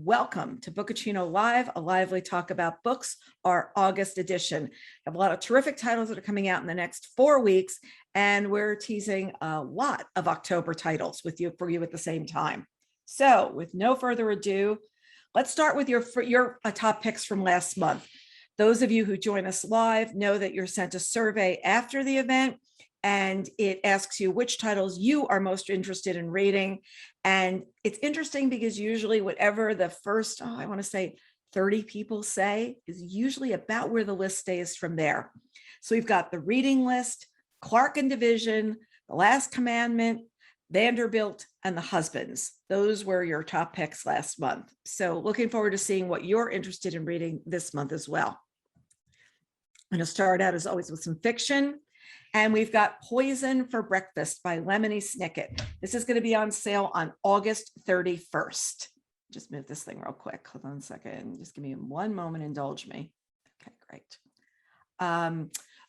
welcome to Bookaccino Live, a lively talk about books, our August edition. I have a lot of terrific titles that are coming out in the next 4 weeks, and we're teasing a lot of October titles for you at the same time. So with no further ado, let's start with your top picks from last month. Those of you who join us live know that you're sent a survey after the event, and it asks you which titles you are most interested in reading. And it's interesting because usually whatever the first, I want to say 30 people say is usually about where the list stays from there. So we've got The Reading List, Clark and Division, The Last Commandment, Vanderbilt, and The Husbands. Those were your top picks last month. So looking forward to seeing what you're interested in reading this month as well. I'm going to start out as always with some fiction. And we've got Poison for Breakfast by Lemany Snicket. This is going to be on sale on August 31st. Just move this thing real quick. Hold on a second. Just give me one moment. Indulge me. Okay, great.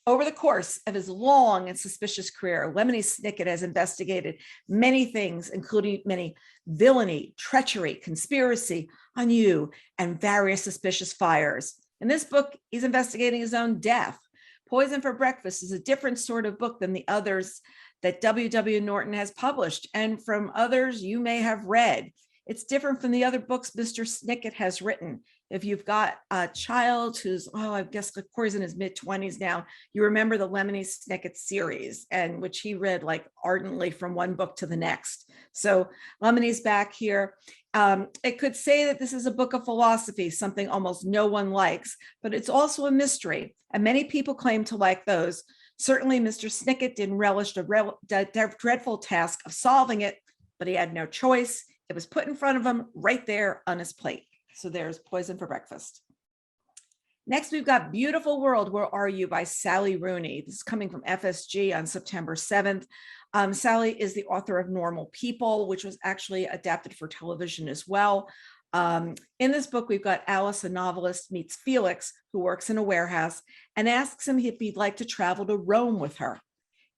Over the course of his long and suspicious career, Lemany Snicket has investigated many things, including many villainy, treachery, conspiracy, ennui, and various suspicious fires. In this book, he's investigating his own death. Poison for Breakfast is a different sort of book than the others that W.W. Norton has published, and from others you may have read. It's different from the other books Mr. Snicket has written. If you've got a child who's, I guess of course in his mid-20s now, you remember the Lemony Snicket series, and which he read like ardently from one book to the next. So Lemony's back here. It could say that this is a book of philosophy, something almost no one likes, but it's also a mystery, and many people claim to like those. Certainly, Mr. Snicket didn't relish the dreadful task of solving it, but he had no choice. It was put in front of him right there on his plate. So there's Poison for Breakfast. Next, we've got Beautiful World, Where Are You by Sally Rooney. This is coming from FSG on September 7th. Sally is the author of Normal People, which was actually adapted for television as well. In this book, we've got Alice, a novelist, meets Felix, who works in a warehouse, and asks him if he'd like to travel to Rome with her.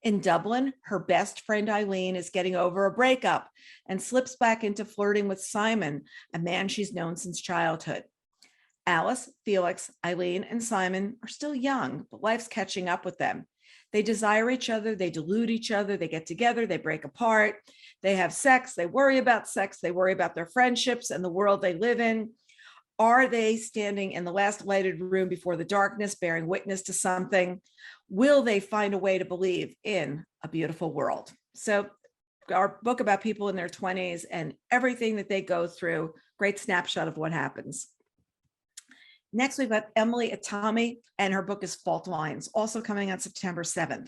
In Dublin, her best friend Eileen is getting over a breakup and slips back into flirting with Simon, a man she's known since childhood. Alice, Felix, Eileen, and Simon are still young, but life's catching up with them. They desire each other, they delude each other, they get together, they break apart, they have sex, they worry about sex, they worry about their friendships and the world they live in. Are they standing in the last lighted room before the darkness, bearing witness to something? Will they find a way to believe in a beautiful world? So our book about people in their 20s and everything that they go through, great snapshot of what happens. Next, we've got Emily Itami, and her book is Fault Lines, also coming on September 7th.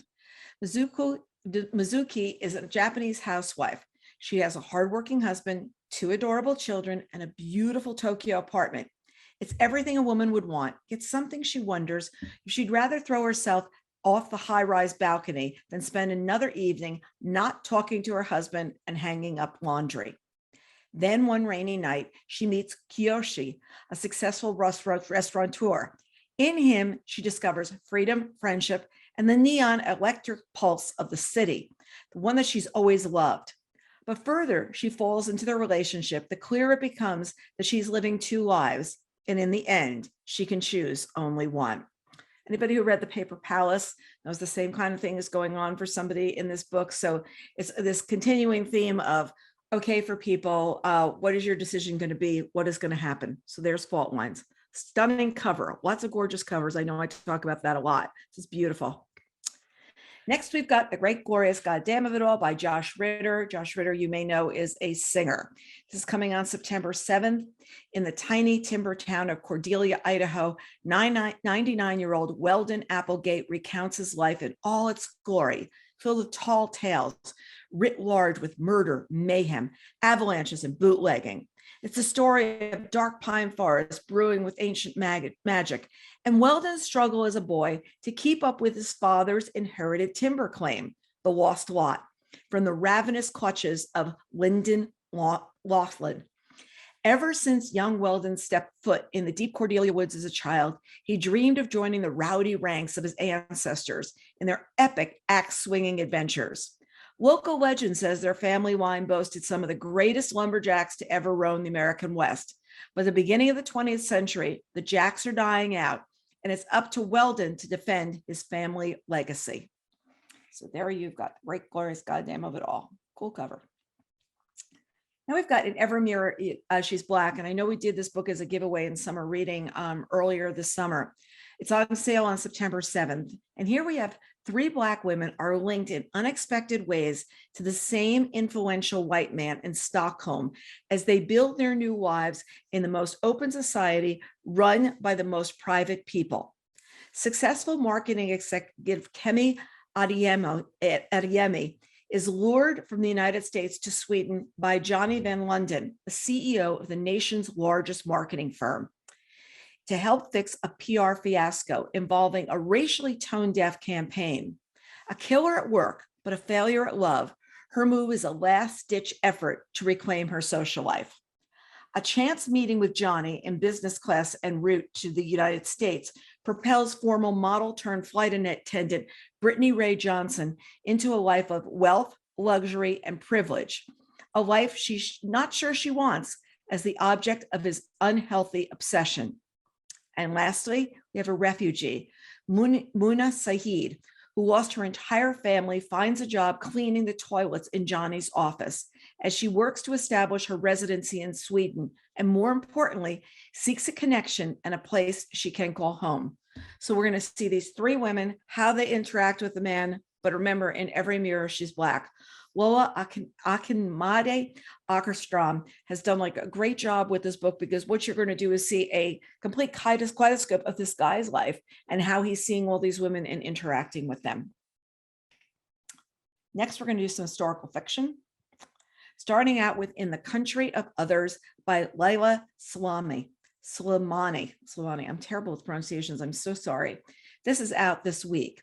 Mizuki is a Japanese housewife. She has a hardworking husband, 2 adorable children, and a beautiful Tokyo apartment. It's everything a woman would want. It's something she wonders if she'd rather throw herself off the high-rise balcony than spend another evening not talking to her husband and hanging up laundry. Then one rainy night, she meets Kiyoshi, a successful restaurateur. In him, she discovers freedom, friendship, and the neon electric pulse of the city, the one that she's always loved. But further, she falls into their relationship, the clearer it becomes that she's living 2 lives, and in the end, she can choose only one. Anybody who read The Paper Palace knows the same kind of thing is going on for somebody in this book. So it's this continuing theme of, okay, for people, what is your decision going to be? What is going to happen? So there's Fault Lines. Stunning cover, lots of gorgeous covers. I know I talk about that a lot. This is beautiful. Next, we've got The Great Glorious Goddamn of It All by Josh Ritter. Josh Ritter, you may know, is a singer. This is coming on September 7th. In the tiny timber town of Cordelia, Idaho, 99-year-old Weldon Applegate recounts his life in all its glory, filled with tall tales, writ large with murder, mayhem, avalanches, and bootlegging. It's a story of dark pine forests brewing with ancient magic, and Weldon's struggle as a boy to keep up with his father's inherited timber claim, the Lost Lot, from the ravenous clutches of Lyndon Laughlin. Ever since young Weldon stepped foot in the deep Cordelia woods as a child, he dreamed of joining the rowdy ranks of his ancestors in their epic axe-swinging adventures. Local legend says their family line boasted some of the greatest lumberjacks to ever roam the American West. By the beginning of the 20th century, the Jacks are dying out, and it's up to Weldon to defend his family legacy. So there you've got the great glorious goddamn of it all. Cool cover. Now we've got In Every Mirror, She's Black. And I know we did this book as a giveaway in summer reading earlier this summer. It's on sale on September 7th. And here we have 3 Black women are linked in unexpected ways to the same influential white man in Stockholm as they build their new lives in the most open society run by the most private people. Successful marketing executive Kemi Adeyemi is lured from the United States to Sweden by Johnny Van Lunden, the CEO of the nation's largest marketing firm, to help fix a PR fiasco involving a racially tone-deaf campaign. A killer at work, but a failure at love, her move is a last-ditch effort to reclaim her social life. A chance meeting with Johnny in business class en route to the United States propels former model-turned-flight attendant Brittany Ray Johnson into a life of wealth, luxury, and privilege, a life she's not sure she wants as the object of his unhealthy obsession. And lastly, we have a refugee, Muna Saeed, who lost her entire family, finds a job cleaning the toilets in Johnny's office as she works to establish her residency in Sweden, and more importantly, seeks a connection and a place she can call home. So we're going to see these 3 women, how they interact with the man, but remember, in every mirror, she's Black. Lola Akinmade Ackerstrom has done like a great job with this book, because what you're going to do is see a complete kaleidoscope of this guy's life and how he's seeing all these women and interacting with them. Next, we're going to do some historical fiction, starting out with In the Country of Others by Leila Slimani. I'm terrible with pronunciations. I'm so sorry. This is out this week.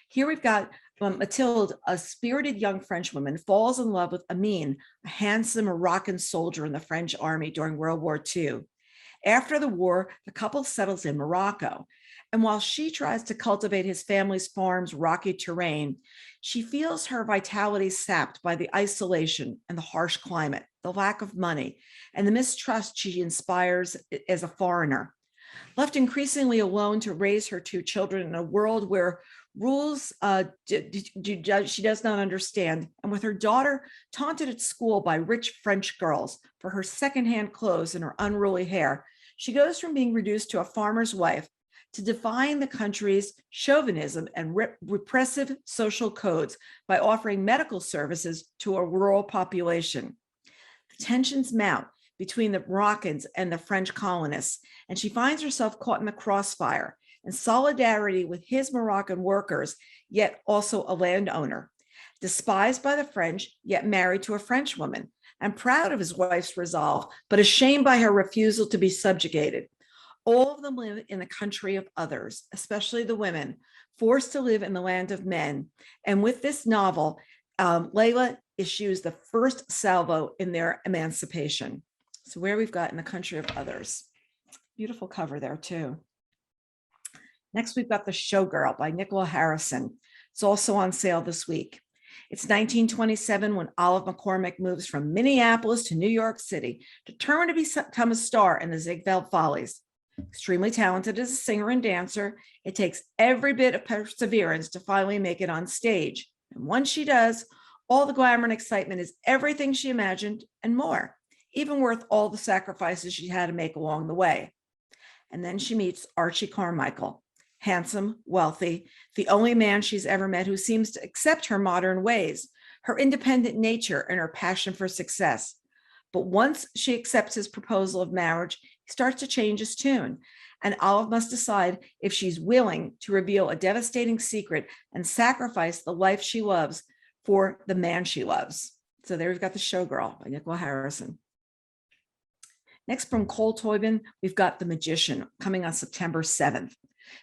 Here we've got Mathilde, a spirited young Frenchwoman, falls in love with Amin, a handsome Moroccan soldier in the French army during World War II. After the war, the couple settles in Morocco. And while she tries to cultivate his family's farm's rocky terrain, she feels her vitality sapped by the isolation and the harsh climate, the lack of money, and the mistrust she inspires as a foreigner. Left increasingly alone to raise her 2 children in a world where rules she does not understand, and with her daughter taunted at school by rich French girls for her secondhand clothes and her unruly hair, she goes from being reduced to a farmer's wife to defying the country's chauvinism and repressive social codes by offering medical services to a rural population. The tensions mount between the Moroccans and the French colonists, and she finds herself caught in the crossfire in solidarity with his Moroccan workers, yet also a landowner, despised by the French, yet married to a French woman, and proud of his wife's resolve, but ashamed by her refusal to be subjugated. All of them live in the country of others, especially the women, forced to live in the land of men. And with this novel, Leila issues the first salvo in their emancipation. So where we've got In the Country of Others. Beautiful cover there too. Next, we've got The Showgirl by Nicola Harrison. It's also on sale this week. It's 1927 when Olive McCormick moves from Minneapolis to New York City, determined to become a star in the Ziegfeld Follies. Extremely talented as a singer and dancer, it takes every bit of perseverance to finally make it on stage. And once she does, all the glamour and excitement is everything she imagined and more, even worth all the sacrifices she had to make along the way. And then she meets Archie Carmichael, handsome, wealthy, the only man she's ever met who seems to accept her modern ways, her independent nature, and her passion for success. But once she accepts his proposal of marriage, he starts to change his tune, and Olive must decide if she's willing to reveal a devastating secret and sacrifice the life she loves for the man she loves. So there we've got The Showgirl by Nicola Harrison. Next, from Tóibin, we've got The Magician, coming on September 7th.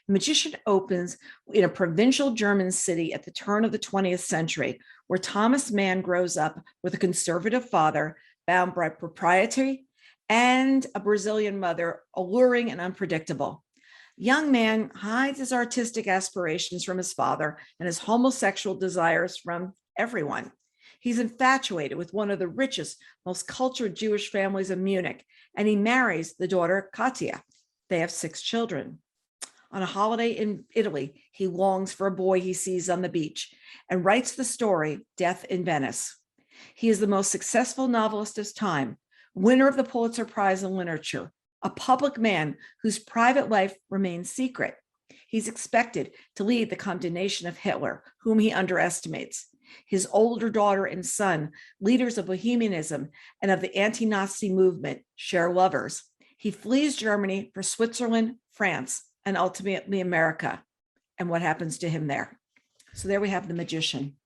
The Magician opens in a provincial German city at the turn of the 20th century, where Thomas Mann grows up with a conservative father bound by propriety and a Brazilian mother, alluring and unpredictable. Young man hides his artistic aspirations from his father and his homosexual desires from everyone. He's infatuated with one of the richest, most cultured Jewish families in Munich, and he marries the daughter Katya. They have 6 children. On a holiday in Italy, he longs for a boy he sees on the beach and writes the story, Death in Venice. He is the most successful novelist of his time, winner of the Pulitzer Prize in Literature, a public man whose private life remains secret. He's expected to lead the condemnation of Hitler, whom he underestimates. His older daughter and son, leaders of Bohemianism and of the anti-Nazi movement, share lovers. He flees Germany for Switzerland, France, and ultimately America. And what happens to him there? So there we have The Magician.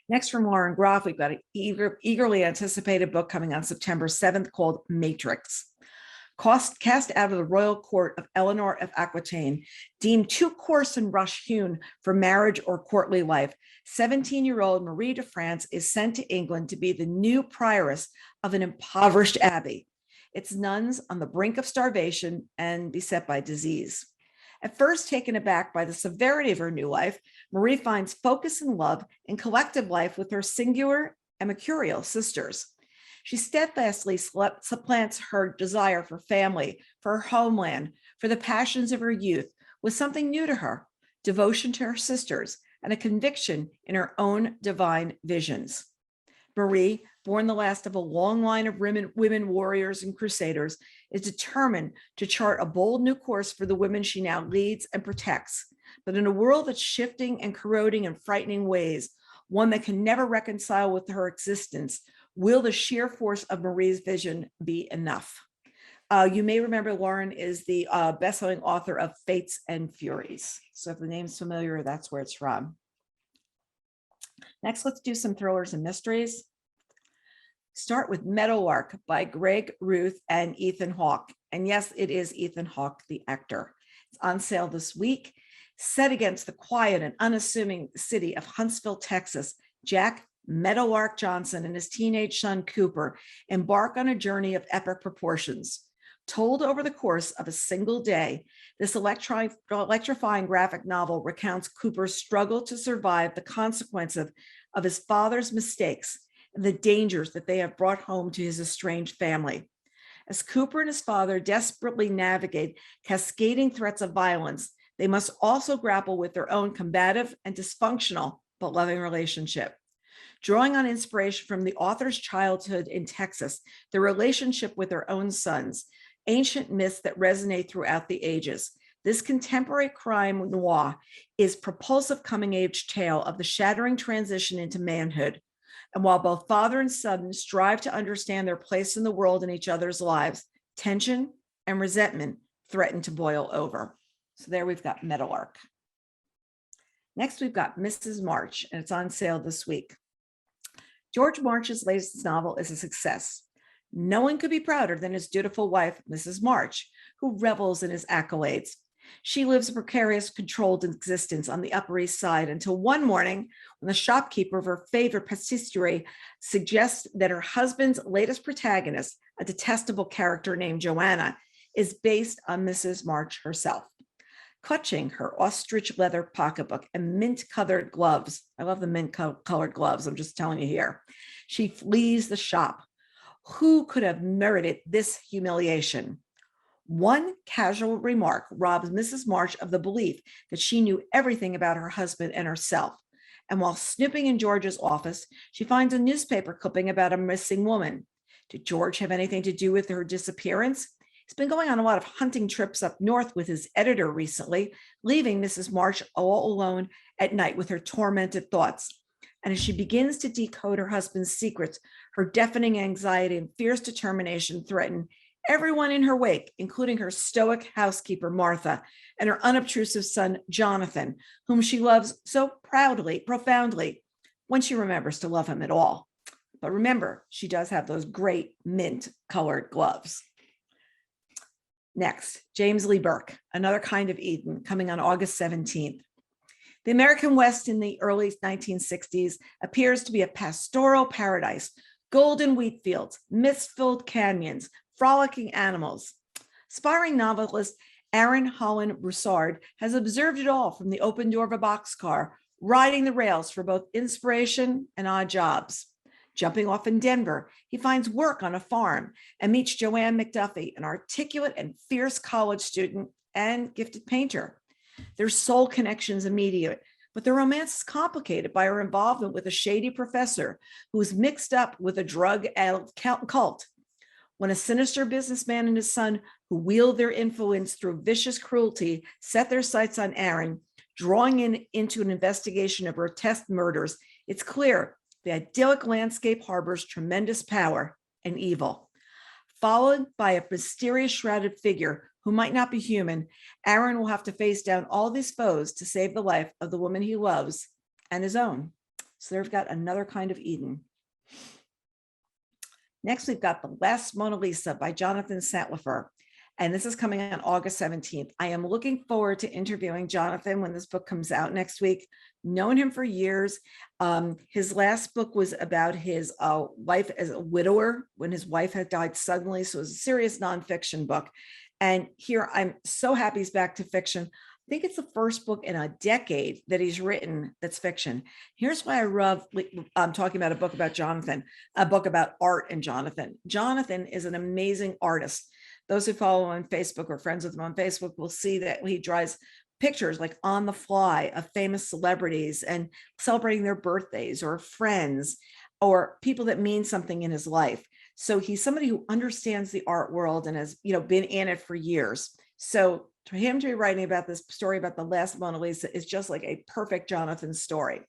Next from Lauren Groff, we've got an eagerly anticipated book coming on September 7th called Matrix. Cast out of the royal court of Eleanor of Aquitaine, deemed too coarse and rush-hewn for marriage or courtly life, 17-year-old Marie de France is sent to England to be the new prioress of an impoverished abbey. Its nuns on the brink of starvation and beset by disease. At first taken aback by the severity of her new life, Marie finds focus and love in collective life with her singular and mercurial sisters. She steadfastly supplants her desire for family, for her homeland, for the passions of her youth, with something new to her, devotion to her sisters, and a conviction in her own divine visions. Marie, born the last of a long line of women warriors and crusaders, is determined to chart a bold new course for the women she now leads and protects. But in a world that's shifting and corroding in frightening ways, one that can never reconcile with her existence, will the sheer force of Marie's vision be enough? You may remember Lauren is the best-selling author of Fates and Furies. So if the name's familiar, that's where it's from. Next, let's do some thrillers and mysteries. Start with Meadowlark by Greg Ruth and Ethan Hawke. And yes, it is Ethan Hawke, the actor. It's on sale this week. Set against the quiet and unassuming city of Huntsville, Texas, Jack Meadowlark Johnson and his teenage son Cooper embark on a journey of epic proportions. Told over the course of a single day, this electrifying graphic novel recounts Cooper's struggle to survive the consequences of his father's mistakes and the dangers that they have brought home to his estranged family. As Cooper and his father desperately navigate cascading threats of violence, they must also grapple with their own combative and dysfunctional but loving relationship. Drawing on inspiration from the author's childhood in Texas, their relationship with their own sons, ancient myths that resonate throughout the ages, this contemporary crime noir is propulsive coming-age tale of the shattering transition into manhood. And while both father and son strive to understand their place in the world and each other's lives, tension and resentment threaten to boil over. So there we've got Meadowlark. Next, we've got Mrs. March, and it's on sale this week. George March's latest novel is a success. No one could be prouder than his dutiful wife, Mrs. March, who revels in his accolades. She lives a precarious, controlled existence on the Upper East Side until one morning when the shopkeeper of her favorite patisserie suggests that her husband's latest protagonist, a detestable character named Joanna, is based on Mrs. March herself. Clutching her ostrich leather pocketbook and mint-colored gloves, I love the mint-colored gloves, I'm just telling you here, she flees the shop. Who could have merited this humiliation? One casual remark robs Mrs. March of the belief that she knew everything about her husband and herself. And while snooping in George's office, she finds a newspaper clipping about a missing woman. Did George have anything to do with her disappearance? He's been going on a lot of hunting trips up north with his editor recently, leaving Mrs. March all alone at night with her tormented thoughts. And as she begins to decode her husband's secrets, her deafening anxiety and fierce determination threaten everyone in her wake, including her stoic housekeeper, Martha, and her unobtrusive son, Jonathan, whom she loves so profoundly, when she remembers to love him at all. But remember, she does have those great mint-colored gloves. Next, James Lee Burke, Another Kind of Eden, coming on August 17th. The American West in the early 1960s appears to be a pastoral paradise, golden wheat fields, mist-filled canyons, frolicking animals. Aspiring novelist Aaron Holland Broussard has observed it all from the open door of a boxcar riding the rails for both inspiration and odd jobs. Jumping off in Denver, he finds work on a farm and meets Joanne McDuffie, an articulate and fierce college student and gifted painter. Their soul connection is immediate, but their romance is complicated by her involvement with a shady professor who is mixed up with a drug-addled cult. When a sinister businessman and his son, who wield their influence through vicious cruelty, set their sights on Aaron, drawing into an investigation of grotesque murders, it's clear the idyllic landscape harbors tremendous power and evil. Followed by a mysterious shrouded figure who might not be human, Aaron will have to face down all these foes to save the life of the woman he loves and his own. So they've got another kind of Eden. Next, we've got The Last Mona Lisa by Jonathan Santofer. And this is coming on August 17th. I am looking forward to interviewing Jonathan when this book comes out next week. Known him for years. His last book was about his life as a widower when his wife had died suddenly. So it was a serious nonfiction book. And here I'm so happy he's back to fiction. I think it's the first book in a decade that he's written that's fiction. Here's why I love talking about a book about Jonathan, a book about art and Jonathan. Jonathan is an amazing artist. Those who follow him on Facebook or friends with him on Facebook will see that he draws pictures like on the fly of famous celebrities and celebrating their birthdays or friends or people that mean something in his life. So he's somebody who understands the art world and has, been in it for years. So for him to be writing about this story about the last Mona Lisa is just like a perfect Jonathan story.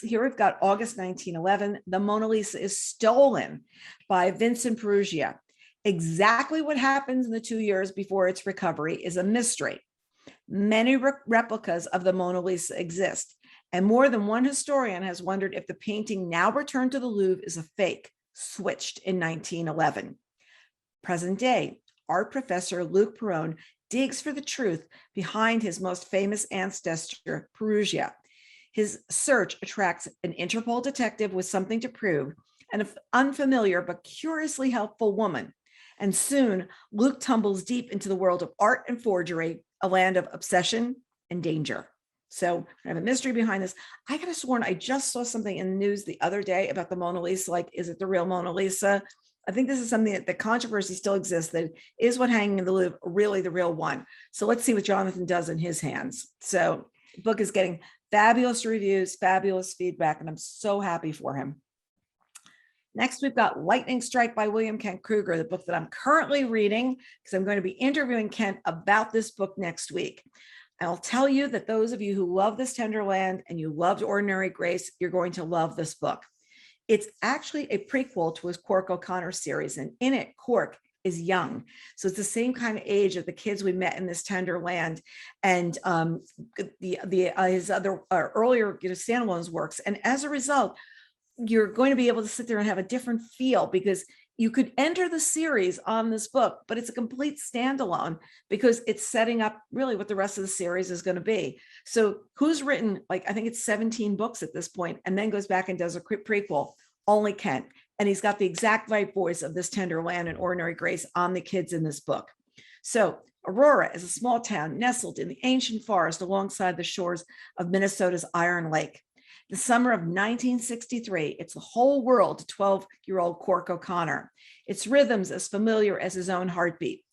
Here we've got August 1911. The Mona Lisa is stolen by Vincent Perugia. Exactly what happens in the 2 years before its recovery is a mystery. Many replicas of the Mona Lisa exist, and more than one historian has wondered if the painting now returned to the Louvre is a fake, switched in 1911. Present day, art professor Luc Perron digs for the truth behind his most famous ancestor, Perugia. His search attracts an Interpol detective with something to prove and an unfamiliar but curiously helpful woman. And soon, Luke tumbles deep into the world of art and forgery, a land of obsession and danger. So I have a mystery behind this. I could have sworn I just saw something in the news the other day about the Mona Lisa. Like, is it the real Mona Lisa? I think this is something that the controversy still exists. That is what hanging in the Louvre really the real one? So let's see what Jonathan does in his hands. So the book is getting fabulous reviews, fabulous feedback, and I'm so happy for him. Next, we've got Lightning Strike by William Kent Krueger, the book that I'm currently reading because I'm going to be interviewing Kent about this book next week. I'll tell you that those of you who love this tender land and you loved Ordinary Grace, you're going to love this book. It's actually a prequel to his Cork O'Connor series, and in it, Cork is young. So it's the same kind of age of the kids we met in this tender land and his other earlier standalones works. And as a result, you're going to be able to sit there and have a different feel because you could enter the series on this book, but it's a complete standalone because it's setting up really what the rest of the series is going to be. So who's written, I think it's 17 books at this point, and then goes back and does a quick prequel? Only Kent. And he's got the exact right voice of this tender land and Ordinary Grace on the kids in this book. So Aurora is a small town nestled in the ancient forest alongside the shores of Minnesota's Iron Lake. The summer of 1963, it's the whole world to 12-year-old Cork O'Connor. Its rhythms as familiar as his own heartbeat.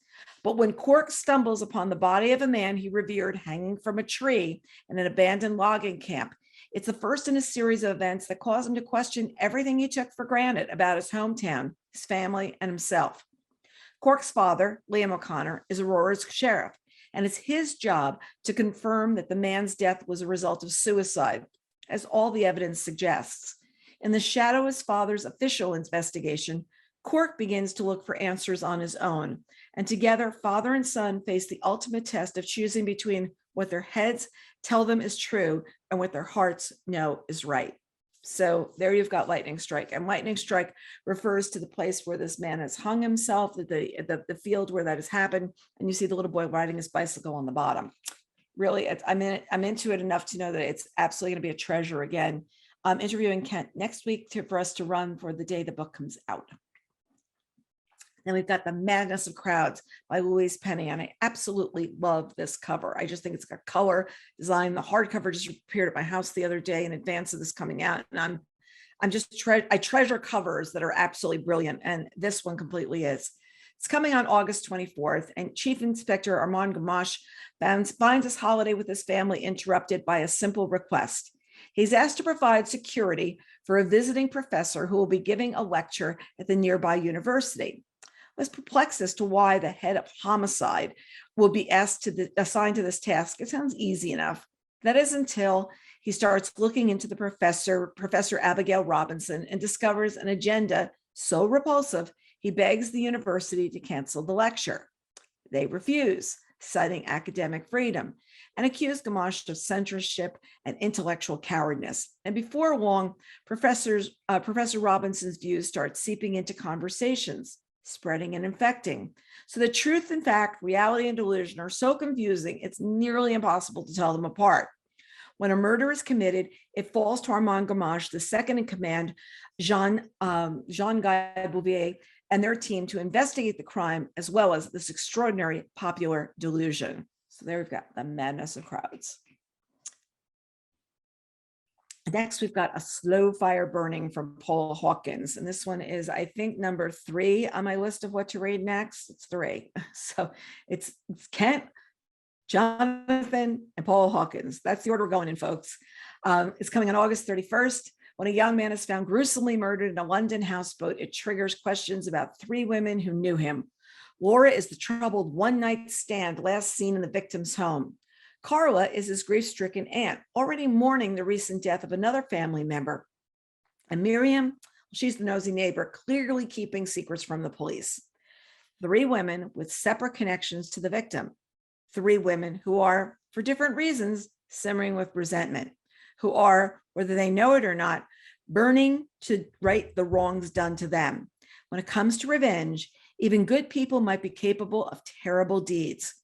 But when Cork stumbles upon the body of a man he revered hanging from a tree in an abandoned logging camp, it's the first in a series of events that cause him to question everything he took for granted about his hometown, his family, and himself. Cork's father, Liam O'Connor, is Aurora's sheriff, and it's his job to confirm that the man's death was a result of suicide, as all the evidence suggests. In the shadow of his father's official investigation, Cork begins to look for answers on his own, and together, father and son face the ultimate test of choosing between what their heads tell them is true and what their hearts know is right. So there you've got Lightning Strike, and Lightning Strike refers to the place where this man has hung himself, the field where that has happened, and you see the little boy riding his bicycle on the bottom. Really, I'm into it enough to know that it's absolutely going to be a treasure again. I'm interviewing Kent next week for us to run for the day the book comes out. Then we've got The Madness of Crowds by Louise Penny, and I absolutely love this cover. I just think it's got color design. The hardcover just appeared at my house the other day in advance of this coming out, and I'm just I treasure covers that are absolutely brilliant, and this one completely is. It's coming on August 24th, and Chief Inspector Armand Gamache finds his holiday with his family interrupted by a simple request. He's asked to provide security for a visiting professor who will be giving a lecture at the nearby university. I was perplexed as to why the head of homicide will be assigned to this task. It sounds easy enough. That is until he starts looking into the Professor Abigail Robinson, and discovers an agenda so repulsive, he begs the university to cancel the lecture. They refuse, citing academic freedom, and accuse Gamache of censorship and intellectual cowardice. And before long, Professor Robinson's views start seeping into conversations, spreading and infecting. So the truth and fact, reality and delusion are so confusing, it's nearly impossible to tell them apart. When a murder is committed, it falls to Armand Gamache, the second in command, Jean-Guy Bouvier, and their team to investigate the crime, as well as this extraordinary popular delusion. So there we've got The Madness of Crowds. Next, we've got A Slow Fire Burning from Paula Hawkins. And this one is, I think, number 3 on my list of what to read next. It's 3. So it's Kent, Jonathan, and Paula Hawkins. That's the order we're going in, folks. It's coming on August 31st. When a young man is found gruesomely murdered in a London houseboat, it triggers questions about 3 women who knew him. Laura is the troubled one-night stand last seen in the victim's home. Carla is his grief-stricken aunt, already mourning the recent death of another family member. And Miriam, she's the nosy neighbor, clearly keeping secrets from the police. 3 women with separate connections to the victim. 3 women who are, for different reasons, simmering with resentment, who are, whether they know it or not, burning to right the wrongs done to them. When it comes to revenge, even good people might be capable of terrible deeds.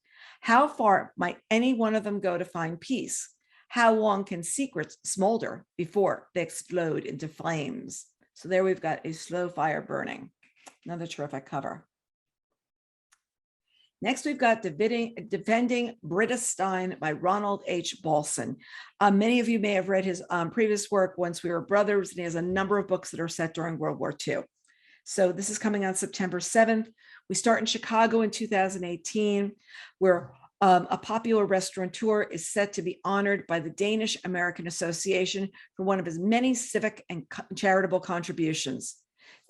How far might any one of them go to find peace? How long can secrets smolder before they explode into flames? So there we've got A Slow Fire Burning. Another terrific cover. Next, we've got Defending Britta Stein by Ronald H. Balson. Many of you may have read his previous work, Once We Were Brothers, and he has a number of books that are set during World War II. So this is coming on September 7th. We start in Chicago in 2018, where a popular restaurateur is set to be honored by the Danish American Association for one of his many civic and charitable contributions.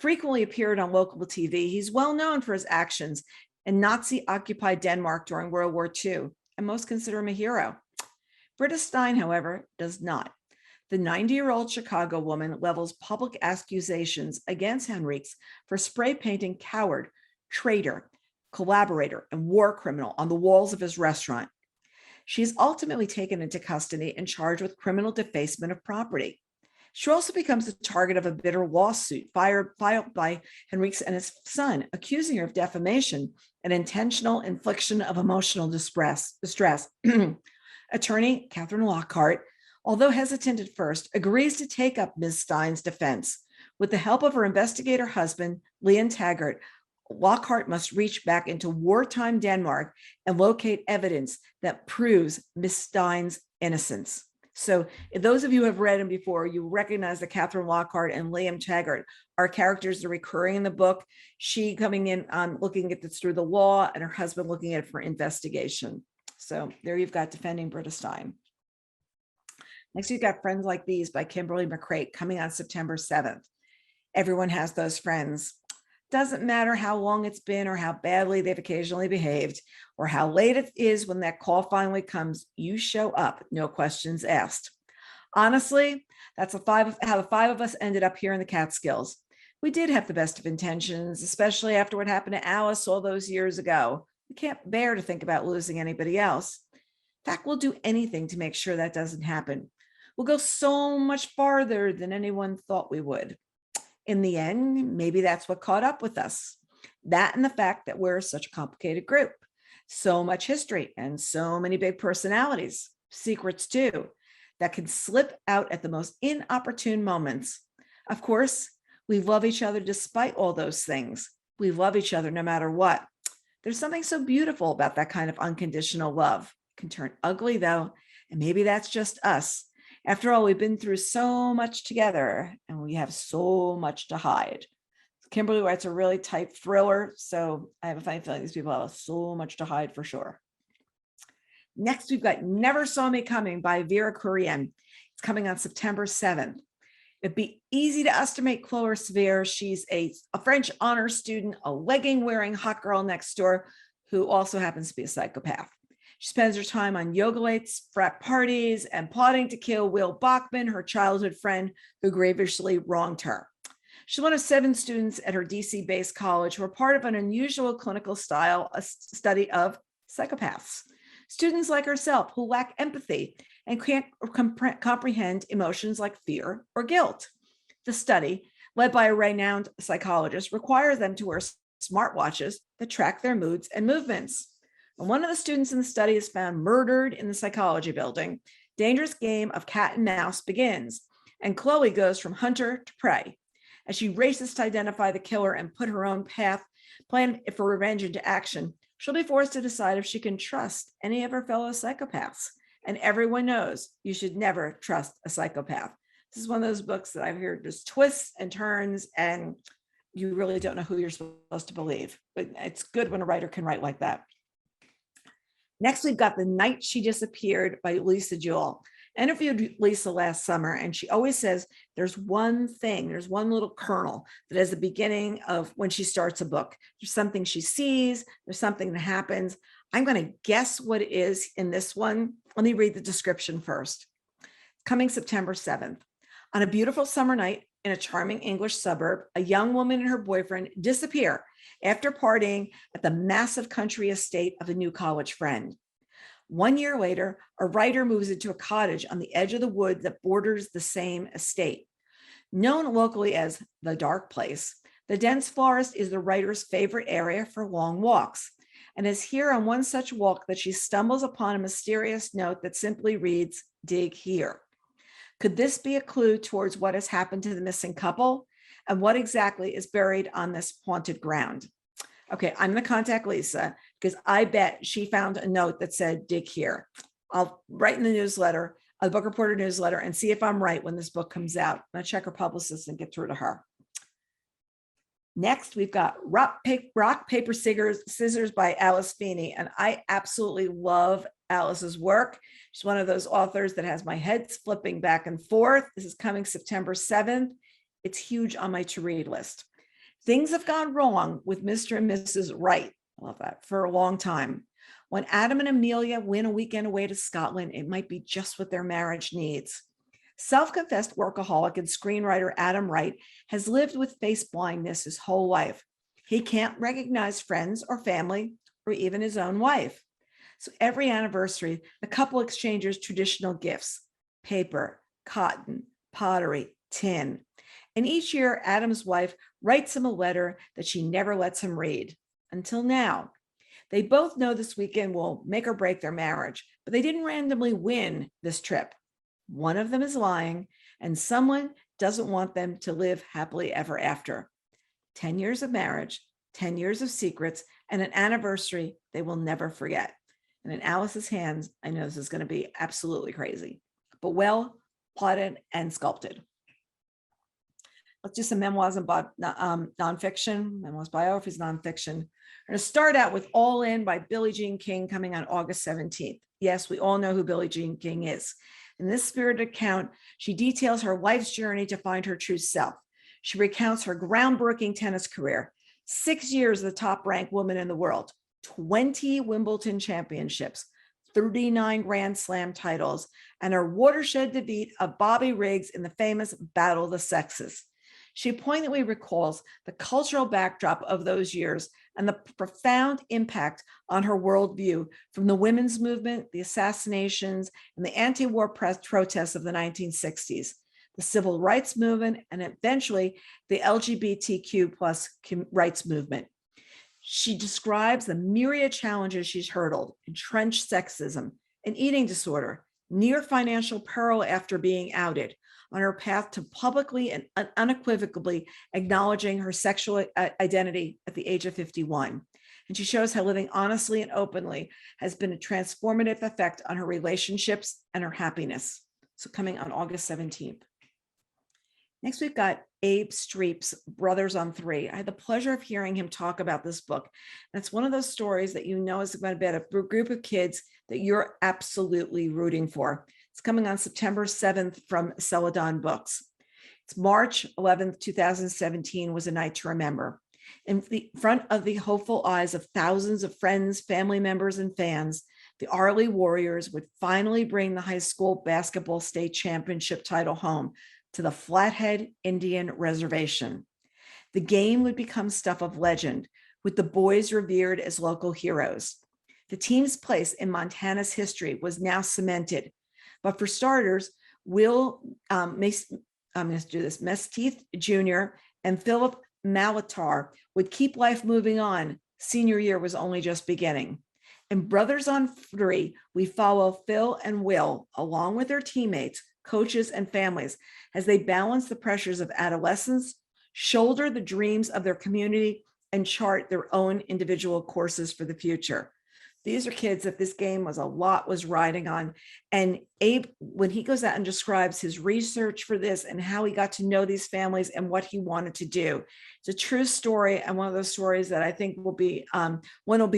Frequently appeared on local TV, he's well known for his actions in Nazi-occupied Denmark during World War II, and most consider him a hero. Britta Stein, however, does not. The 90-year-old Chicago woman levels public accusations against Henriques for spray painting coward, traitor, collaborator, and war criminal on the walls of his restaurant. She is ultimately taken into custody and charged with criminal defacement of property. She also becomes the target of a bitter lawsuit filed by Henriques and his son, accusing her of defamation and intentional infliction of emotional distress. Attorney Catherine Lockhart, although hesitant at first, agrees to take up Ms. Stein's defense. With the help of her investigator husband, Leon Taggart, Lockhart must reach back into wartime Denmark and locate evidence that proves Ms. Stein's innocence. So if those of you who have read him before, you recognize that Catherine Lockhart and Liam Taggart are characters that are recurring in the book. She coming in looking at this through the law, and her husband looking at it for investigation. So there you've got Defending Britta Stein. Next, you've got Friends Like These by Kimberly McCreight, coming on September 7th. Everyone has those friends. Doesn't matter how long it's been or how badly they've occasionally behaved or how late it is when that call finally comes, you show up, no questions asked. Honestly, that's how the 5 of us ended up here in the Catskills. We did have the best of intentions, especially after what happened to Alice all those years ago. We can't bear to think about losing anybody else. In fact, we'll do anything to make sure that doesn't happen. We'll go so much farther than anyone thought we would. In the end, maybe that's what caught up with us. That and the fact that we're such a complicated group. So much history and so many big personalities, secrets too, that can slip out at the most inopportune moments. Of course, we love each other despite all those things, We love each other no matter what. There's something so beautiful about that kind of unconditional love. It can turn ugly though, and maybe that's just us. After all, we've been through so much together and we have so much to hide. Kimberly writes a really tight thriller, so I have a funny feeling these people have so much to hide for sure. Next, we've got Never Saw Me Coming by Vera Kurian. It's coming on September 7th. It'd be easy to estimate Chloe Severe. She's a French honors student, a legging-wearing hot girl next door who also happens to be a psychopath. She spends her time on yoga-lates, frat parties, and plotting to kill Will Bachman, her childhood friend who grievously wronged her. She's one of 7 students at her DC-based college who are part of an unusual clinical style, a study of psychopaths. Students like herself who lack empathy and can't comprehend emotions like fear or guilt. The study, led by a renowned psychologist, requires them to wear smartwatches that track their moods and movements. When one of the students in the study is found murdered in the psychology building, dangerous game of cat and mouse begins, and Chloe goes from hunter to prey. As she races to identify the killer and put her own plan for revenge into action, she'll be forced to decide if she can trust any of her fellow psychopaths. And everyone knows you should never trust a psychopath. This is one of those books that I've heard just twists and turns, and you really don't know who you're supposed to believe. But it's good when a writer can write like that. Next, we've got The Night She Disappeared by Lisa Jewell. I interviewed Lisa last summer, and she always says there's one little kernel that is the beginning of when she starts a book. There's something she sees, there's something that happens. I'm going to guess what it is in this one. Let me read the description first. Coming September 7th. On a beautiful summer night in a charming English suburb, a young woman and her boyfriend disappear after partying at the massive country estate of a new college friend. 1 year later, a writer moves into a cottage on the edge of the wood that borders the same estate. Known locally as the Dark Place, the dense forest is the writer's favorite area for long walks. And it's here on one such walk that she stumbles upon a mysterious note that simply reads, "Dig here." Could this be a clue towards what has happened to the missing couple? And what exactly is buried on this haunted ground? Okay, I'm going to contact Lisa because I bet she found a note that said, "Dig here." I'll write in the newsletter, the Book Reporter newsletter, and see if I'm right when this book comes out. I'm going to check her publicist and get through to her. Next, we've got Rock, Paper, Scissors by Alice Feeney. And I absolutely love Alice's work. She's one of those authors that has my head flipping back and forth. This is coming September 7th. It's huge on my to-read list. Things have gone wrong with Mr. and Mrs. Wright. I love that, for a long time. When Adam and Amelia win a weekend away to Scotland, it might be just what their marriage needs. Self-confessed workaholic and screenwriter Adam Wright has lived with face blindness his whole life. He can't recognize friends or family or even his own wife. So every anniversary, the couple exchanges traditional gifts: paper, cotton, pottery, tin. And each year, Adam's wife writes him a letter that she never lets him read. Until now. They both know this weekend will make or break their marriage, but they didn't randomly win this trip. One of them is lying, and someone doesn't want them to live happily ever after. 10 years of marriage, 10 years of secrets, and an anniversary they will never forget. And in Alice's hands, I know this is going to be absolutely crazy, but well plotted and sculpted. Let's do some memoirs and nonfiction, memoirs, biographies, nonfiction. We're going to start out with All In by Billie Jean King, coming on August 17th. Yes, we all know who Billie Jean King is. In this spirited account, she details her life's journey to find her true self. She recounts her groundbreaking tennis career, 6 years as the top-ranked woman in the world, 20 Wimbledon championships, 39 Grand Slam titles, and her watershed defeat of Bobby Riggs in the famous Battle of the Sexes. She poignantly recalls the cultural backdrop of those years and the profound impact on her worldview from the women's movement, the assassinations, and the anti-war protests of the 1960s, the civil rights movement, and eventually the LGBTQ plus rights movement. She describes the myriad challenges she's hurdled: entrenched sexism, an eating disorder, near financial peril after being outed, on her path to publicly and unequivocally acknowledging her sexual identity at the age of 51. And she shows how living honestly and openly has been a transformative effect on her relationships and her happiness. So coming on August 17th. Next, we've got Abe Streep's Brothers on Three. I had the pleasure of hearing him talk about this book. And it's one of those stories that you know is about a group of kids that you're absolutely rooting for. It's coming on September 7th from Celadon Books. It's March 11th, 2017 was a night to remember. In front of the hopeful eyes of thousands of friends, family members, and fans, the Arley Warriors would finally bring the high school basketball state championship title home to the Flathead Indian Reservation. The game would become stuff of legend, with the boys revered as local heroes. The team's place in Montana's history was now cemented. But for starters, Mesteeth Jr. and Philip Malatar would keep life moving on. Senior year was only just beginning. In Brothers on Three, we follow Phil and Will, along with their teammates, coaches, and families, as they balance the pressures of adolescence, shoulder the dreams of their community, and chart their own individual courses for the future. These are kids that this game was riding on. And Abe, when he goes out and describes his research for this and how he got to know these families and what he wanted to do, it's a true story, and one of those stories that I think will be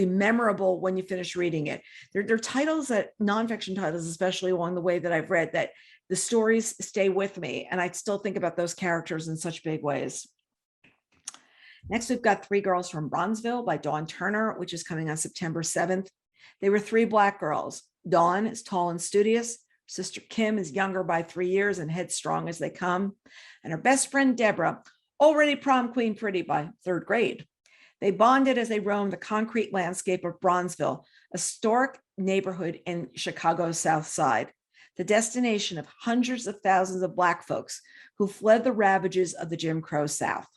memorable when you finish reading it. They're titles that, nonfiction titles, especially along the way that I've read, that the stories stay with me, and I still think about those characters in such big ways. Next, we've got Three Girls from Bronzeville by Dawn Turner, which is coming on September 7th. They were three Black girls. Dawn is tall and studious. Sister Kim is younger by 3 years and headstrong as they come. And her best friend, Deborah, already prom queen pretty by 3rd grade. They bonded as they roamed the concrete landscape of Bronzeville, a historic neighborhood in Chicago's South Side, the destination of hundreds of thousands of Black folks who fled the ravages of the Jim Crow South.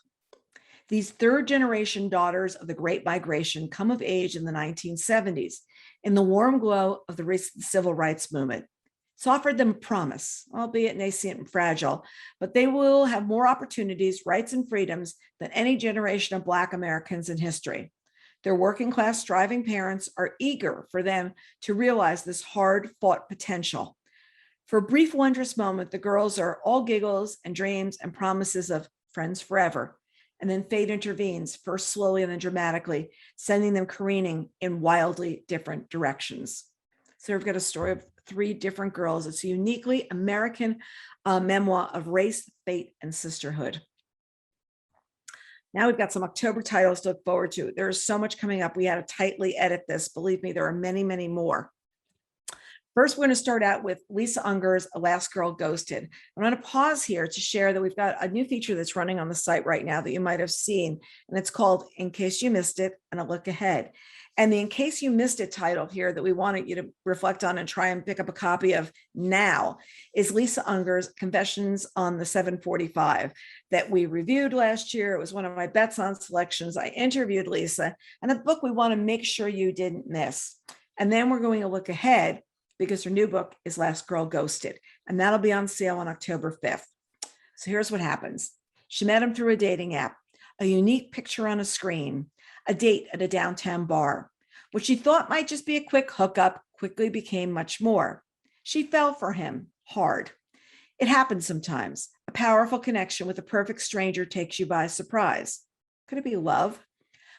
These third-generation daughters of the Great Migration come of age in the 1970s in the warm glow of the recent civil rights movement. It's offered them promise, albeit nascent and fragile, but they will have more opportunities, rights, and freedoms than any generation of Black Americans in history. Their working-class, striving parents are eager for them to realize this hard-fought potential. For a brief, wondrous moment, the girls are all giggles and dreams and promises of friends forever. And then fate intervenes, first slowly and then dramatically, sending them careening in wildly different directions. So we've got a story of three different girls. It's a uniquely American memoir of race, fate, and sisterhood. Now we've got some October titles to look forward to. There's so much coming up. We had to tightly edit this. Believe me, there are many, many more. First, we're going to start out with Lisa Unger's A Last Girl Ghosted. I'm going to pause here to share that we've got a new feature that's running on the site right now that you might have seen, and it's called In Case You Missed It and a Look Ahead. And the In Case You Missed It title here that we wanted you to reflect on and try and pick up a copy of now is Lisa Unger's Confessions on the 745 that we reviewed last year. It was one of my bets on selections. I interviewed Lisa, and a book we want to make sure you didn't miss. And then we're going to look ahead, because her new book is Last Girl Ghosted, and that'll be on sale on October 5th. So here's what happens. She met him through a dating app, a unique picture on a screen, a date at a downtown bar. What she thought might just be a quick hookup quickly became much more. She fell for him hard. It happens sometimes. A powerful connection with a perfect stranger takes you by surprise. Could it be love?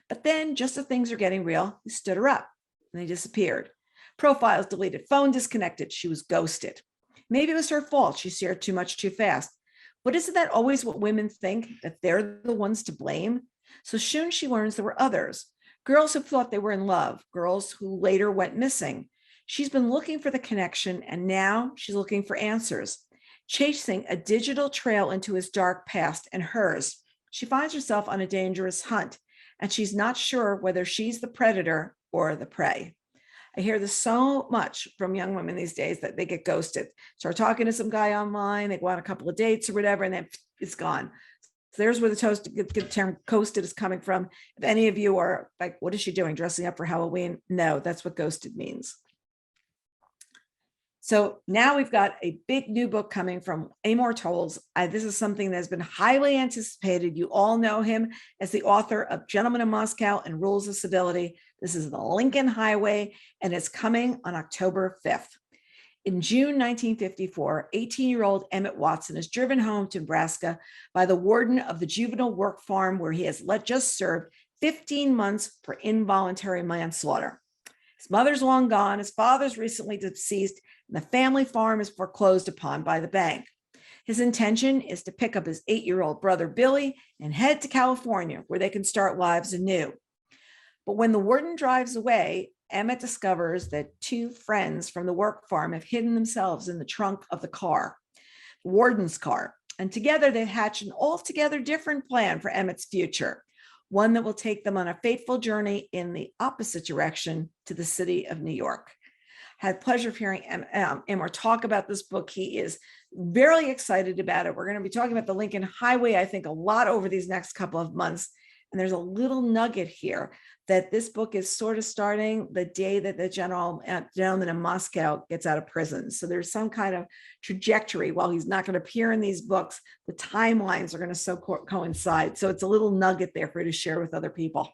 But then, just as things are getting real, he stood her up and they disappeared. Profiles deleted, phone disconnected. She was ghosted. Maybe it was her fault. She shared too much too fast. But isn't that always what women think, that they're the ones to blame? So soon she learns there were others. Girls who thought they were in love, girls who later went missing. She's been looking for the connection, and now she's looking for answers, chasing a digital trail into his dark past and hers. She finds herself on a dangerous hunt, and she's not sure whether she's the predator or the prey. I hear this so much from young women these days that they get ghosted. Start talking to some guy online, they go on a couple of dates or whatever, and then it's gone. So there's where the term ghosted is coming from. If any of you are like, what is she doing, dressing up for Halloween? No, that's what ghosted means. So now we've got a big new book coming from Amor Towles. This is something that has been highly anticipated. You all know him as the author of Gentlemen in Moscow and Rules of Civility. This is The Lincoln Highway, and it's coming on October 5th. In June 1954, 18-year-old Emmett Watson is driven home to Nebraska by the warden of the juvenile work farm where he has just served 15 months for involuntary manslaughter. His mother's long gone, his father's recently deceased, and the family farm is foreclosed upon by the bank. His intention is to pick up his 8-year-old brother Billy and head to California where they can start lives anew. But when the warden drives away, Emmett discovers that 2 friends from the work farm have hidden themselves in the trunk of the car, the warden's car, and together they hatch an altogether different plan for Emmett's future, one that will take them on a fateful journey in the opposite direction to the city of New York. Had the pleasure of hearing Amor talk about this book. He is very excited about it. We're going to be talking about the Lincoln Highway, I think, a lot over these next couple of months. And there's a little nugget here that this book is sort of starting the day that the gentleman in Moscow gets out of prison. So there's some kind of trajectory. While he's not going to appear in these books, the timelines are going to coincide. So it's a little nugget there for you to share with other people.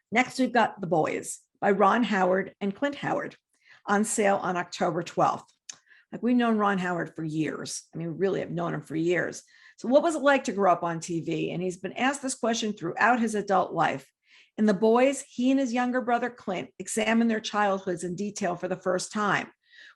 Next, we've got The Boys by Ron Howard and Clint Howard, on sale on October 12th. Like, we've known Ron Howard for years. I mean, we really have known him for years. So what was it like to grow up on TV? And he's been asked this question throughout his adult life. In The Boys, he and his younger brother Clint examine their childhoods in detail for the first time.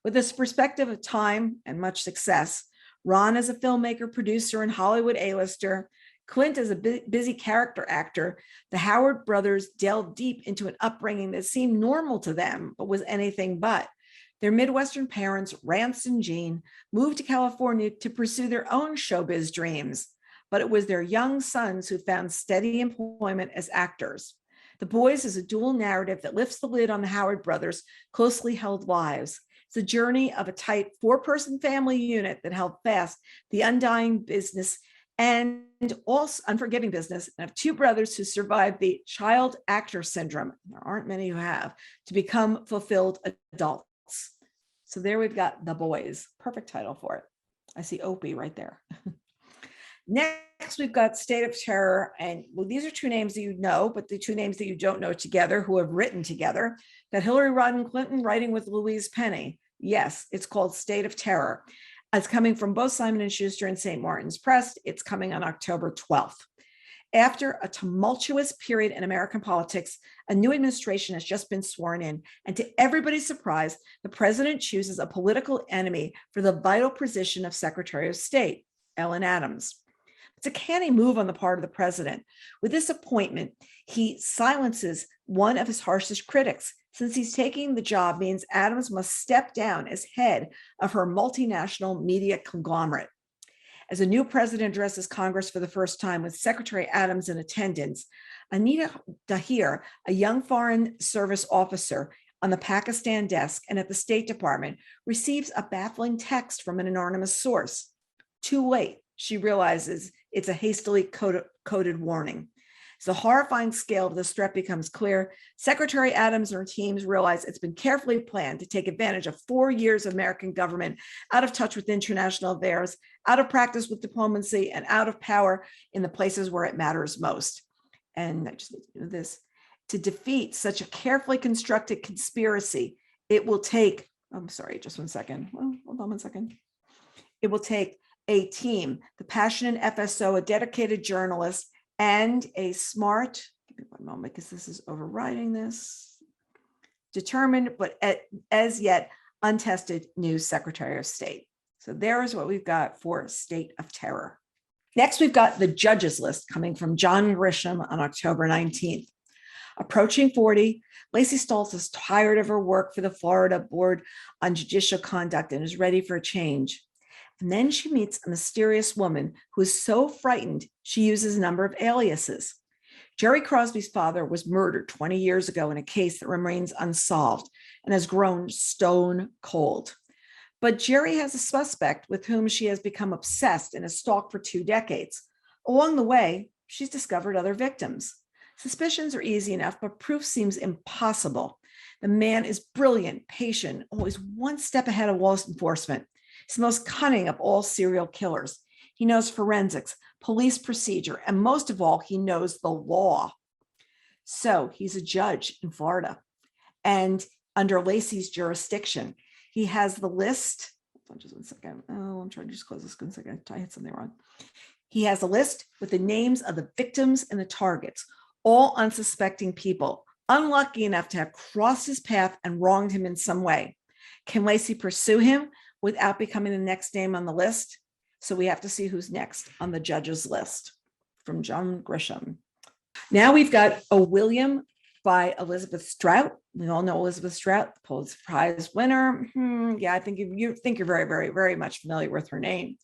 With this perspective of time and much success, Ron as a filmmaker, producer, and Hollywood A-lister, Clint is a busy character actor. The Howard brothers delved deep into an upbringing that seemed normal to them, but was anything but. Their Midwestern parents, Rance and Jean, moved to California to pursue their own showbiz dreams, but it was their young sons who found steady employment as actors. The Boys is a dual narrative that lifts the lid on the Howard brothers' closely held lives. It's a journey of a tight 4-person family unit that held fast the undying business and also unforgiving business, and of 2 brothers who survived the child actor syndrome. There aren't many who have, to become fulfilled adults. So there we've got The Boys. Perfect title for it. I see Opie right there. Next, we've got State of Terror. And well, these are 2 names that you know, but the 2 names that you don't know together, who have written together. Got Hillary Rodham Clinton writing with Louise Penny. Yes, it's called State of Terror. It's coming from both Simon & Schuster and St. Martin's Press. It's coming on October 12th. After a tumultuous period in American politics, a new administration has just been sworn in, and to everybody's surprise, the president chooses a political enemy for the vital position of Secretary of State, Ellen Adams. It's a canny move on the part of the president. With this appointment, he silences one of his harshest critics, since he's taking the job means Adams must step down as head of her multinational media conglomerate. As a new president addresses Congress for the first time with Secretary Adams in attendance, Anita Dahir, a young Foreign Service officer on the Pakistan desk and at the State Department, receives a baffling text from an anonymous source. Too late, she realizes it's a hastily coded warning. As the horrifying scale of this threat becomes clear, Secretary Adams and her teams realize it's been carefully planned to take advantage of 4 years of American government out of touch with international affairs, out of practice with diplomacy, and out of power in the places where it matters most. And I just need to do this. To defeat such a carefully constructed conspiracy, it will take, I'm sorry, just 1 second. Well, hold on 1 second. It will take a team, the passionate FSO, a dedicated journalist, and a smart, give me 1 moment because this is overriding this, determined but as yet untested new Secretary of State. So there is what we've got for State of Terror. Next, we've got the judges list coming from John Grisham on October 19th. Approaching 40, Lacey Stoltz is tired of her work for the Florida Board on Judicial Conduct and is ready for a change. And then she meets a mysterious woman who is so frightened she uses a number of aliases. Jerry Crosby's father was murdered 20 years ago in a case that remains unsolved and has grown stone cold. But Jerry has a suspect with whom she has become obsessed and has stalked for 2 decades. Along the way, she's discovered other victims. Suspicions are easy enough, but proof seems impossible. The man is brilliant, patient, always one step ahead of law enforcement. He's the most cunning of all serial killers. He knows forensics, police procedure, and most of all, he knows the law. So he's a judge in Florida, and under Lacey's jurisdiction, he has the list. Just 1 second. Oh, I'm trying to just close this 1 second. I hit something wrong. He has a list with the names of the victims and the targets, all unsuspecting people, unlucky enough to have crossed his path and wronged him in some way. Can Lacey pursue him without becoming the next name on the list? So we have to see who's next on the judge's list from John Grisham. Now we've got A William by Elizabeth Strout. We all know Elizabeth Strout, the Pulitzer Prize winner. Yeah, I think you're very, very, very much familiar with her name.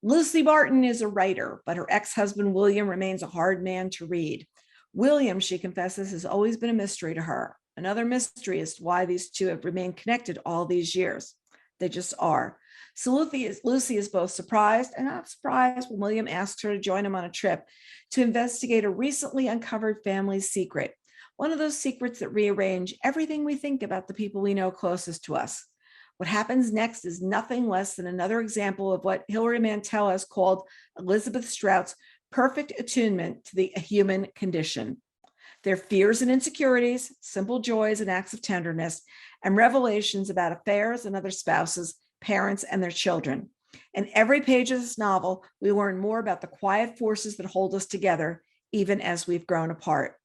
Lucy Barton is a writer, but her ex-husband William remains a hard man to read. William, she confesses, has always been a mystery to her. Another mystery is why these two have remained connected all these years. They just are. So Lucy is both surprised and not surprised when William asks her to join him on a trip to investigate a recently uncovered family secret. One of those secrets that rearrange everything we think about the people we know closest to us. What happens next is nothing less than another example of what Hilary Mantel has called Elizabeth Strout's perfect attunement to the human condition. Their fears and insecurities, simple joys and acts of tenderness, and revelations about affairs and other spouses, parents, and their children. In every page of this novel, we learn more about the quiet forces that hold us together, even as we've grown apart.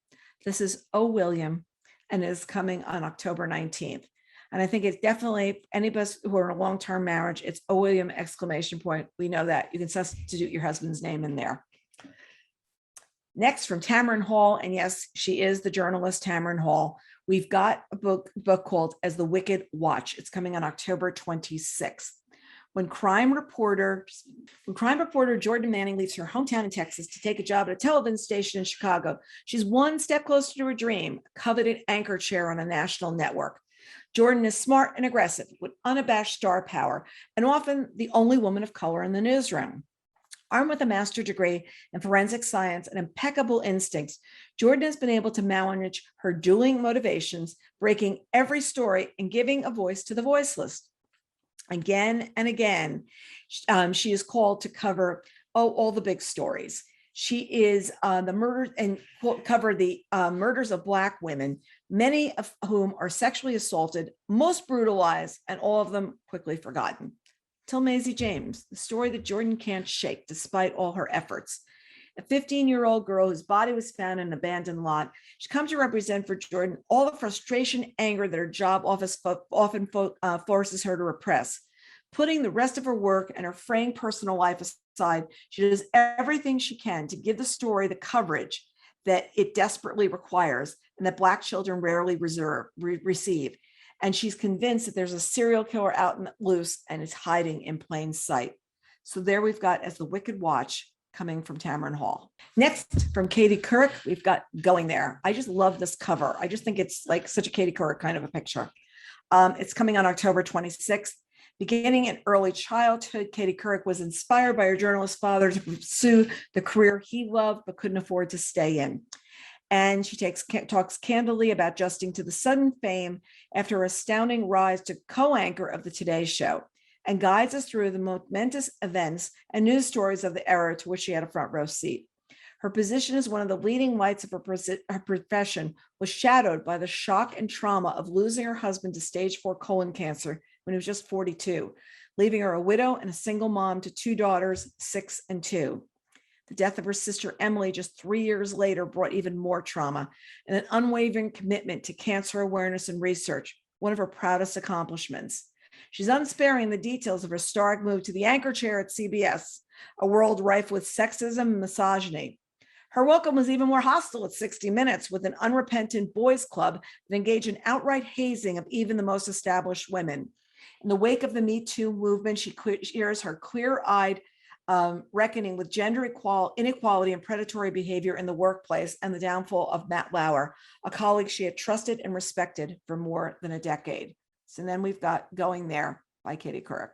This is O. William, and is coming on October 19th. And I think it's definitely, any of us who are in a long-term marriage, it's O. William ! We know that. You can substitute your husband's name in there. Next, from Tamron Hall, and yes, she is the journalist Tamron Hall, we've got a book called As the Wicked Watch. It's coming on October 26th. When crime reporter Jordan Manning leaves her hometown in Texas to take a job at a television station in Chicago, she's one step closer to her dream, a coveted anchor chair on a national network. Jordan is smart and aggressive with unabashed star power, and often the only woman of color in the newsroom. Armed with a master's degree in forensic science and impeccable instincts, Jordan has been able to manage her dueling motivations, breaking every story and giving a voice to the voiceless. Again and again, she is called to cover all the big stories. She is the murder and cover the murders of Black women, many of whom are sexually assaulted, most brutalized, and all of them quickly forgotten. Till Maisie James, the story that Jordan can't shake despite all her efforts. A 15-year-old girl whose body was found in an abandoned lot. She comes to represent for Jordan all the frustration, anger that her job often forces her to repress. Putting the rest of her work and her fraying personal life aside, she does everything she can to give the story the coverage that it desperately requires and that Black children rarely receive. And she's convinced that there's a serial killer out loose and is hiding in plain sight. So there we've got As the Wicked Watch, coming from Tamron Hall. Next, from Katie Couric, we've got Going There. I just love this cover. I just think it's like such a Katie Couric kind of a picture. It's coming on October 26th. Beginning in early childhood, Katie Couric was inspired by her journalist father to pursue the career he loved but couldn't afford to stay in. And she talks candidly about adjusting to the sudden fame after her astounding rise to co-anchor of the Today Show, and guides us through the momentous events and news stories of the era to which she had a front row seat. Her position as one of the leading lights of her profession was shadowed by the shock and trauma of losing her husband to stage 4 colon cancer when he was just 42, leaving her a widow and a single mom to 2 daughters, 6 and 2. The death of her sister Emily just 3 years later brought even more trauma and an unwavering commitment to cancer awareness and research, one of her proudest accomplishments. She's unsparing in the details of her historic move to the anchor chair at CBS, a world rife with sexism and misogyny. Her welcome was even more hostile at 60 Minutes, with an unrepentant boys' club that engaged in outright hazing of even the most established women. In the wake of the Me Too movement, she shares her clear-eyed reckoning with gender inequality and predatory behavior in the workplace and the downfall of Matt Lauer, a colleague she had trusted and respected for more than a decade. So then we've got Going There by Katie Couric.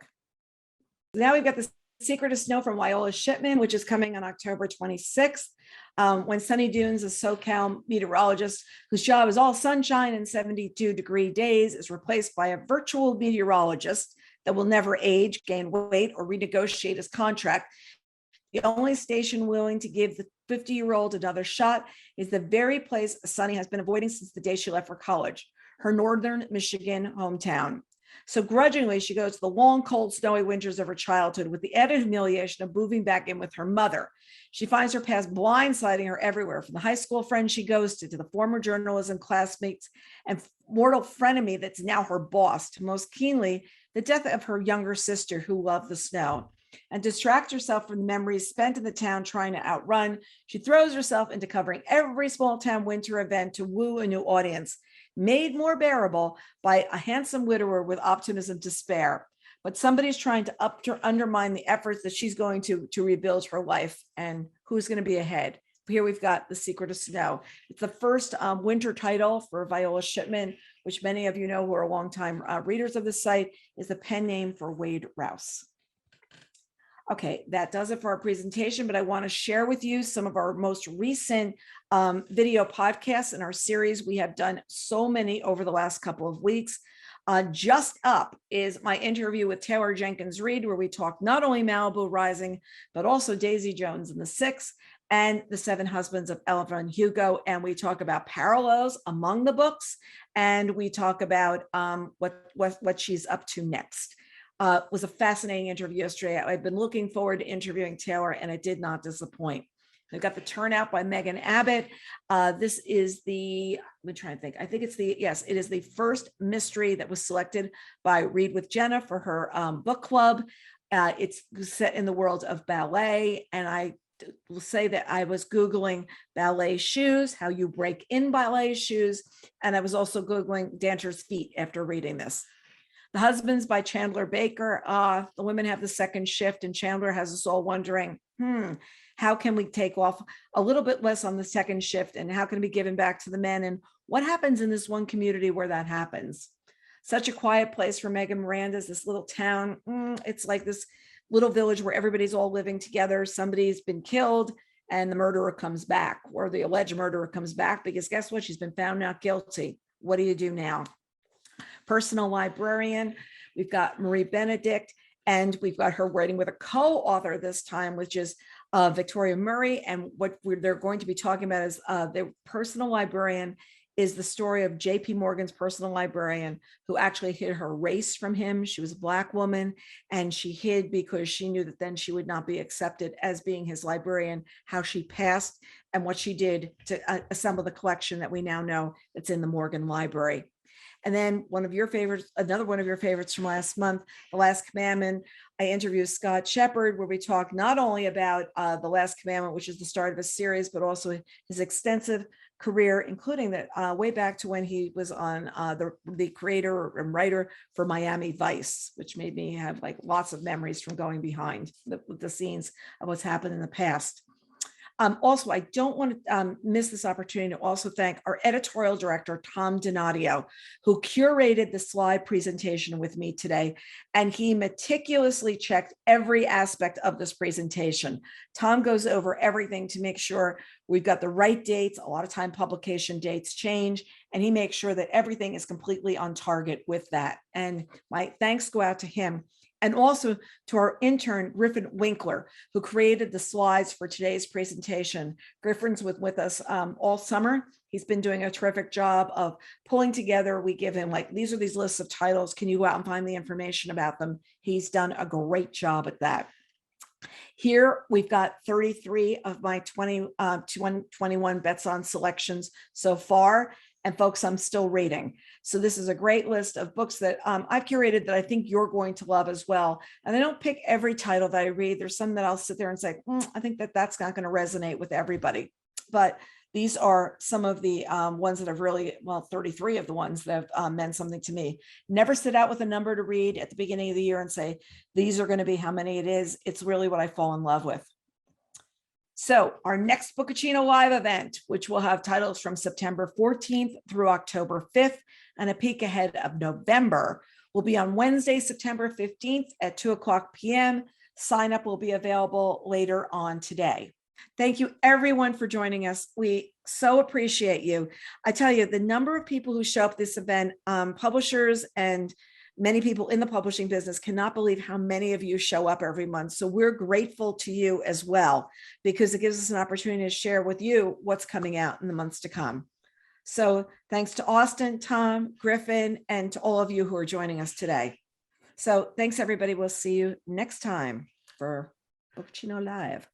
Now we've got The Secret of Snow from Viola Shipman, which is coming on October 26th. When Sunny Dunes, a SoCal meteorologist whose job is all sunshine and 72-degree days, is replaced by a virtual meteorologist that will never age, gain weight, or renegotiate his contract. The only station willing to give the 50-year-old another shot is the very place Sunny has been avoiding since the day she left for college, her northern Michigan hometown. So grudgingly, she goes to the long, cold, snowy winters of her childhood with the added humiliation of moving back in with her mother. She finds her past blindsiding her everywhere, from the high school friend she ghosted to the former journalism classmates and mortal frenemy that's now her boss, to most keenly the death of her younger sister who loved the snow. And distract herself from the memories spent in the town trying to outrun, she throws herself into covering every small town winter event to woo a new audience, made more bearable by a handsome widower with optimism to spare. But somebody's trying to undermine the efforts that she's going to rebuild her life, and who's going to be ahead. Here we've got The Secret of Snow. It's the first winter title for Viola Shipman, which many of you know who are longtime readers of the site, is the pen name for Wade Rouse. Okay, that does it for our presentation, but I want to share with you some of our most recent video podcasts in our series. We have done so many over the last couple of weeks. Just up is my interview with Taylor Jenkins Reid, where we talk not only Malibu Rising, but also Daisy Jones and the Six and The Seven Husbands of Ella and Hugo. And we talk about parallels among the books, and we talk about what she's up to next. Was a fascinating interview yesterday. I've been looking forward to interviewing Taylor, and it did not disappoint. We've got The Turnout by Megan Abbott. This is I'm trying to think. I think it is the first mystery that was selected by Read with Jenna for her book club. It's set in the world of ballet, and I will say that I was Googling ballet shoes, how you break in ballet shoes, and I was also Googling dancer's feet after reading this. The Husbands by Chandler Baker. The women have the second shift, and Chandler has us all wondering, how can we take off a little bit less on the second shift, and how can it be given back to the men, and what happens in this one community where that happens? Such a Quiet Place for Megan Miranda's this little town. It's like this little village where everybody's all living together. Somebody's been killed, and the murderer comes back, or the alleged murderer comes back, because guess what? She's been found not guilty. What do you do now? Personal Librarian. We've got Marie Benedict, and we've got her writing with a co-author this time, which is Victoria Murray. And what they're going to be talking about is the Personal Librarian is the story of J.P. Morgan's personal librarian who actually hid her race from him. She was a Black woman, and she hid because she knew that then she would not be accepted as being his librarian, how she passed and what she did to assemble the collection that we now know that's in the Morgan Library. And then another one of your favorites from last month, The Last Commandment. I interviewed Scott Shepard, where we talk not only about The Last Commandment, which is the start of a series, but also his extensive career, including that way back to when he was on the creator and writer for Miami Vice, which made me have like lots of memories from going behind the scenes of what's happened in the past. Also, I don't want to miss this opportunity to also thank our editorial director, Tom Donadio, who curated the slide presentation with me today, and he meticulously checked every aspect of this presentation. Tom goes over everything to make sure we've got the right dates. A lot of time publication dates change, and he makes sure that everything is completely on target with that. And my thanks go out to him. And also to our intern, Griffin Winkler, who created the slides for today's presentation. Griffin's with us all summer. He's been doing a terrific job of pulling together. We give him these are these lists of titles. Can you go out and find the information about them? He's done a great job at that. Here we've got 33 of my 21 Bets on selections so far. And folks, I'm still reading. So this is a great list of books that I've curated that I think you're going to love as well. And I don't pick every title that I read. There's some that I'll sit there and say, I think that's not going to resonate with everybody. But these are some of the ones that have really, 33 of the ones that have meant something to me. Never sit out with a number to read at the beginning of the year and say, these are going to be how many it is. It's really what I fall in love with. So our next Bookaccino Live event, which will have titles from September 14th through October 5th and a peek ahead of November, will be on Wednesday, September 15th at 2:00 p.m. Sign up will be available later on today. Thank you, everyone, for joining us. We so appreciate you. I tell you, the number of people who show up this event, publishers and many people in the publishing business cannot believe how many of you show up every month. So we're grateful to you as well, because it gives us an opportunity to share with you what's coming out in the months to come. So thanks to Austin, Tom, Griffin, and to all of you who are joining us today. So thanks, everybody. We'll see you next time for Bookaccino Live.